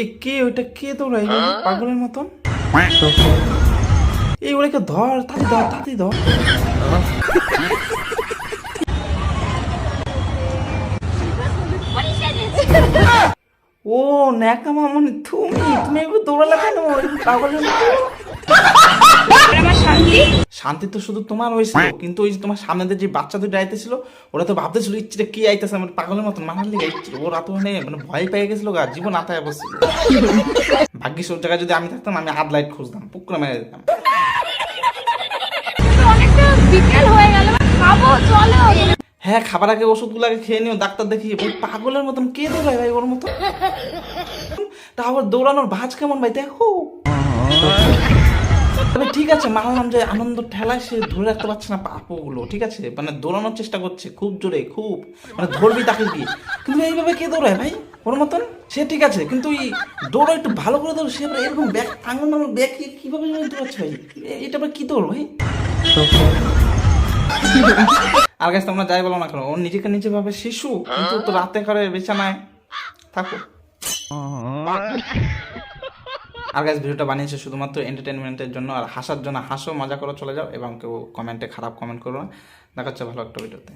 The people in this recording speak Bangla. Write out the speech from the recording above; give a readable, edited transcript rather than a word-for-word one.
এ কে ওইটা কে দৌড়াই পাগলের মতন? এই ওটাকে ধর, তাড়াতাড়ি ধর। ও ন্যাকামা, মানে তুমি এবার দৌড়ালে কেন পাগলের মতো? শান্তি তো শুধু তোমার হয়েছিল, কিন্তু ওই যে তোমার সামনে যে বাচ্চা দুটো আইতেছিল, ওরা তো ভাবতেছিল ইচ্ছে কি আইতেছে আমার পাগলের মতন মারার লিগে ইচ্ছে। ওরা তো মানে ভয় পেয়ে গেছিল গা, জীবন আতায় বসছিল। ভাগ্যিস ওর জায়গায় যদি আমি থাকতাম, আমি হাত লাইট খুঁজতাম, পুকুরে মেরে দিতাম। হ্যাঁ, খাবার আগে ওষুধগুলো আগে খেয়ে নিও, ডাক্তার দেখিয়ে। ওই পাগলের মতন কে দৌড়ায় ভাই ওর মতন? তা আবার দৌড়ানোর ভাজ কেমন ভাই দেখো। তবে ঠিক আছে, মানলাম যে আনন্দ ঠেলায় সে ধরে রাখতে পারছে না পাপগুলো, ঠিক আছে, মানে দৌড়ানোর চেষ্টা করছে খুব জোরে, খুব মানে ধরবি তাকে দিয়ে। কিন্তু এইভাবে কে দৌড়ায় ভাই ওর মতন? সে ঠিক আছে, কিন্তু এই দৌড়া একটু ভালো করে দৌড়, সে এরকম ব্যাগ আঙুল আমার ব্যাগ কিভাবে দৌড়াচ্ছে ভাই? এটা আবার কি দৌড় ভাই? আর কাছে তোমরা যাই বলো না কেন, ও নিজেকে নিজে ভাবে শিশু, কিন্তু তো রাতে করে বিছানায় থাকো। আর গাইস, ভিডিওটা বানিয়েছে শুধুমাত্র এন্টারটেনমেন্টের জন্য, আর হাসার জন্য হাসো, মজা করো, চলে যাও, এবং কেউ কমেন্টে খারাপ কমেন্ট করো না। দেখা হচ্ছে ভালো একটা ভিডিওতে।